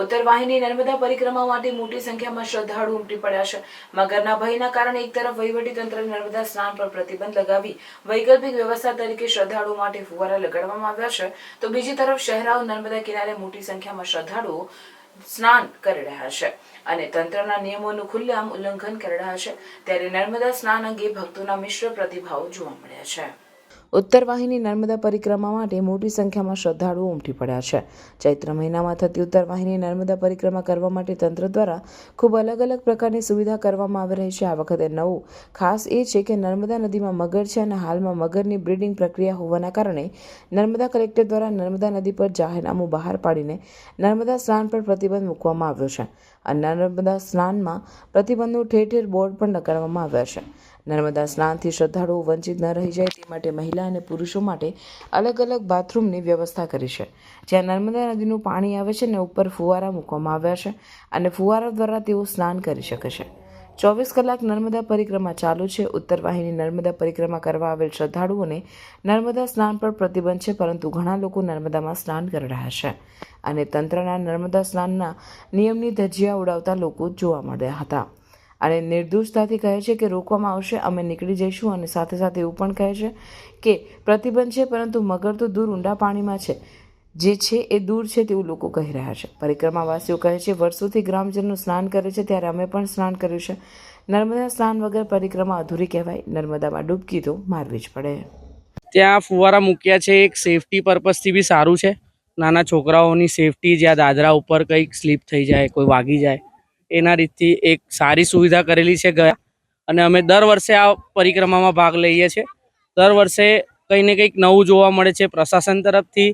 ઉત્તર વાહિની નર્મદા પરિક્રમા માટે મોટી સંખ્યામાં શ્રદ્ધાળુ ઉમટી પડ્યા છે। મગરના ભયના કારણે એક તરફ વહીવટીતંત્ર નર્મદા સ્નાન પર પ્રતિબંધ લગાવી વૈકલ્પિક વ્યવસ્થા તરીકે શ્રદ્ધાળુઓ માટે ફુવારા લગાડવામાં આવ્યા છે, તો બીજી તરફ શહેરાઓ નર્મદા કિનારે મોટી સંખ્યામાં શ્રદ્ધાળુઓ સ્નાન કરી રહ્યા છે અને તંત્રના નિયમોનું ખુલ્લેઆમ ઉલ્લંઘન કરી રહ્યા છે। ત્યારે નર્મદા સ્નાન અંગે ભક્તોના મિશ્ર પ્રતિભાવો જોવા મળ્યા છે। ઉત્તર વાહિની નર્મદા પરિક્રમા માટે મોટી સંખ્યામાં શ્રદ્ધાળુઓ ઉમટી પડ્યા છે। ચૈત્ર મહિનામાં થતી ઉત્તર વાહિની નર્મદા પરિક્રમા કરવા માટે તંત્ર દ્વારા ખૂબ અલગ અલગ પ્રકારની સુવિધા કરવામાં આવી રહી છે। આ વખતે નવું ખાસ એ છે કે નર્મદા નદીમાં મગર છે અને હાલમાં મગરની બ્રીડિંગ પ્રક્રિયા હોવાના કારણે નર્મદા કલેક્ટર દ્વારા નર્મદા નદી પર જાહેરનામું બહાર પાડીને નર્મદા સ્નાન પર પ્રતિબંધ મૂકવામાં આવ્યો છે અને નર્મદા સ્નાનમાં પ્રતિબંધનું ઠેર ઠેર બોર્ડ પણ લગાડવામાં આવ્યા છે। નર્મદા સ્નાનથી શ્રદ્ધાળુઓ વંચિત ન રહી જાય તે માટે મહિલા અને પુરુષો માટે અલગ અલગ બાથરૂમની વ્યવસ્થા કરી છે, જ્યાં નર્મદા નદીનું પાણી આવે છે અને ઉપર ફુવારા મૂકવામાં આવ્યા છે અને ફુવારા દ્વારા તેઓ સ્નાન કરી શકે છે। 24 કલાક નર્મદા પરિક્રમા ચાલુ છે। ઉત્તર વાહિની નર્મદા પરિક્રમા કરવા આવેલ શ્રદ્ધાળુઓને નર્મદા સ્નાન પર પ્રતિબંધ છે, પરંતુ ઘણા લોકો નર્મદામાં સ્નાન કરી રહ્યા છે અને તંત્રના નર્મદા સ્નાનના નિયમની ધજિયા ઉડાવતા લોકો જોવા મળ્યા હતા અને નિર્દોષતાથી કહે છે કે રોકવામાં આવશે, અમે નીકળી જઈશું અને સાથે સાથે એવું પણ કહે છે કે પ્રતિબંધ છે, પરંતુ મગર તો દૂર ઊંડા પાણીમાં છે, જે છે એ દૂર છે તેવું લોકો કહી રહ્યા છે। પરિક્રમાવાસીઓ કહે છે વર્ષોથી ગ્રામજનો સ્નાન કરે છે, ત્યારે અમે પણ સ્નાન કર્યું છે। નર્મદા સ્નાન વગર પરિક્રમા અધૂરી કહેવાય। નર્મદામાં ડૂબકી તો મારવી જ પડે। ત્યાં ફુવારા મૂક્યા છે, એક સેફટી પર્પઝથી બી સારું છે। નાના છોકરાઓની સેફટી, જ્યાં દાદરા ઉપર કંઈક સ્લીપ થઈ જાય, કોઈ વાગી જાય, એના રીતથી એક સારી સુવિધા કરેલી છે ગયા। અને અમે દર વર્ષે આ પરિક્રમામાં ભાગ લઈએ છીએ। દર વર્ષે કંઈ ને કંઈક નવું જોવા મળે છે। પ્રશાસન તરફથી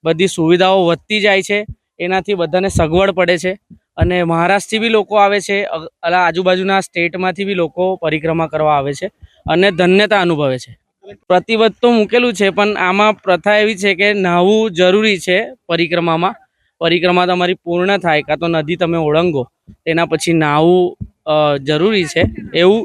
બધી સુવિધાઓ વધતી જાય છે, એનાથી બધાને સગવડ પડે છે અને મહારાષ્ટ્રથી બી લોકો આવે છે, આજુબાજુના સ્ટેટમાંથી બી લોકો પરિક્રમા કરવા આવે છે અને ધન્યતા અનુભવે છે। પ્રતિબંધ તો મૂકેલું છે, પણ આમાં પ્રથા એવી છે કે નહાવું જરૂરી છે પરિક્રમામાં। પરિક્રમા તમારી પૂર્ણ થાય કાં તો નદી તમે ઓળંગો, તેના પછી નહાવું જરૂરી છે, એવું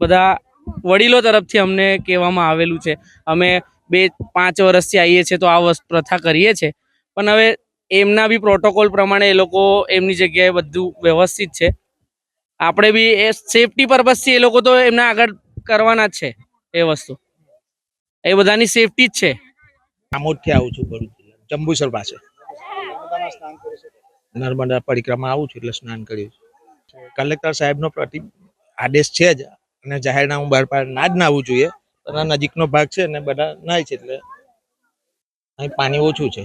બધા વડીલો તરફથી અમને કહેવામાં આવેલું છે। અમે 2-5 વર્ષથી આવીએ છીએ તો આ પ્રથા કરીએ છીએ, પણ હવે એમના બી પ્રોટોકોલ પ્રમાણે એ લોકો એમની જગ્યાએ બધું વ્યવસ્થિત છે। આપણે બી એ સેફટી પર્પઝથી એ લોકો તો એમના આગળ કરવાના જ છે। એ વસ્તુ એ બધાની સેફટી જ છે। આમોદથી આવું છું, ભરૂચ જિલ્લા જંબુસર પાસે નર્મદા પરિક્રમા આવું છું એટલે સ્નાન કર્યું છે। કલેક્ટર સાહેબનો આદેશ છે જ અને જાહેરનામું બહાર પાડ ના જ નાહવું જોઈએ। નજીકનો ભાગ છે ને બધા નાય છે, એટલે અહીં પાણી ઓછું છે,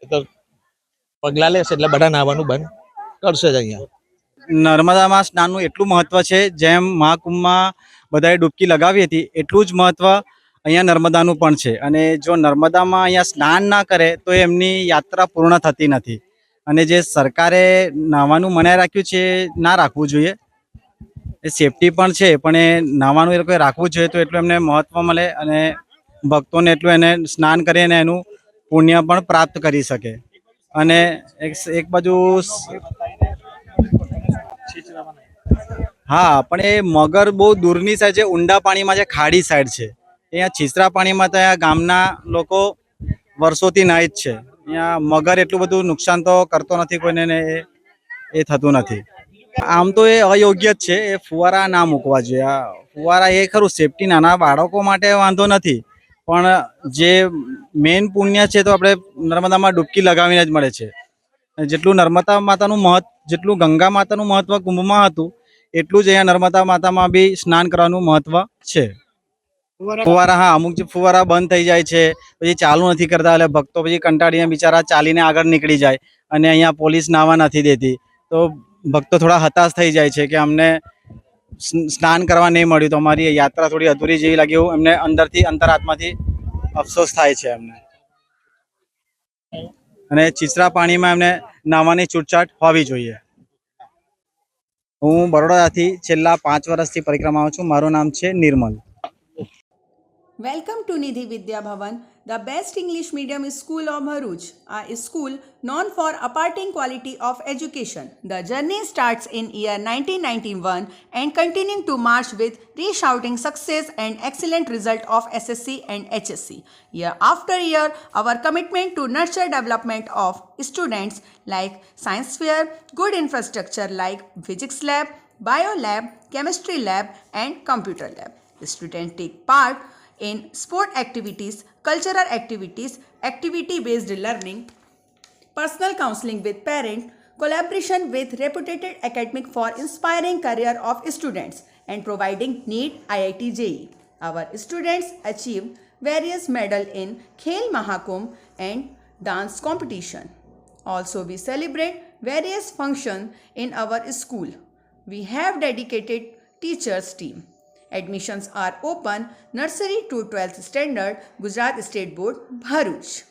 તો પગલાં લેશે એટલે બધા નાહવાનું બંધ કરશે જ। અહીંયા નર્મદામાં સ્નાનનું એટલું મહત્વ છે, જેમ મહાકુંભમાં બધાએ ડૂબકી લગાવી હતી એટલું જ મહત્વ અહીંયા નર્મદાનું પણ છે। અને જો નર્મદામાં અહીંયા સ્નાન ના કરે તો એમની યાત્રા પૂર્ણ થતી નથી અને જે સરકારે નાહવાનું મનાઈ રાખ્યું છે ના રાખવું જોઈએ। એ સેફટી પણ છે, પણ એ નાહવાનું એ લોકોએ રાખવું જોઈએ તો એટલું એમને મહત્વ મળે અને ભક્તોને એટલું એને સ્નાન કરીને એનું પુણ્ય પણ પ્રાપ્ત કરી શકે। અને એક બાજુ હા, પણ એ મગર બહુ દૂરની સાઈડ છે, ઊંડા પાણીમાં છે, ખાડી સાઈડ છે। અહીંયા છીછરા પાણીમાં તો અહીંયા ગામના લોકો વર્ષોથી નાય જ છે। અહીંયા મગર એટલું બધું નુકસાન તો કરતો નથી કોઈને, ને એ થતું નથી। આમ તો એ અયોગ્ય જ છે, એ ફુવારા ના મૂકવા જોઈએ। આ ફુવારા એ ખરું સેફટી નાના બાળકો માટે વાંધો નથી, પણ જે મેઇન પુણ્ય છે તો આપણે નર્મદામાં ડૂબકી લગાવીને જ મળે છે। જેટલું નર્મદા માતાનું જેટલું ગંગા માતાનું મહત્વ કુંભમાં હતું, એટલું જ અહીંયા નર્મદા માતામાં બી સ્નાન કરવાનું મહત્વ છે। ફુવારા, હા, અમુક જે ફુવારા બંધ થઈ જાય છે, પછી ચાલુ નથી કરતા, એટલે ભક્તો પછી કંટાળીને બિચારા ચાલીને આગળ નીકળી જાય અને અહીંયા પોલીસ નાહવા નથી દેતી, તો ભક્તો થોડા હતાશ થઈ જાય છે કે અમને સ્નાન કરવા નહીં મળ્યું, તો અમારી યાત્રા થોડી અધૂરી જેવી લાગી, એવું એમને અંદરથી અંતરાત્માથી અફસોસ થાય છે એમને। અને છીછરા પાણીમાં એમને નાહવાની છૂટછાટ હોવી જોઈએ। હું બરોડાથી છેલ્લા 5 વર્ષથી પરિક્રમામાં છું। મારું નામ છે Nirmal. Welcome to Nidhi Vidya Bhavan, the best English medium school of Bharuch, a school known for imparting quality of education. The journey starts in year 1991 and continuing to march with resounding success and excellent result of SSC and HSC. Year after year, our commitment to nurture development of students like science fair, good infrastructure like physics lab, bio lab, chemistry lab and computer lab. Students take part in sport activities, cultural activities, activity-based learning, personal counseling with parents, collaboration with reputed academic for inspiring career of students and providing NEET IIT JEE. Our students achieve various medals in Khel Mahakumbh and dance competition. Also, we celebrate various functions in our school. We have dedicated teachers team. Admissions are open nursery to 12th standard, Gujarat State Board, Bharuch.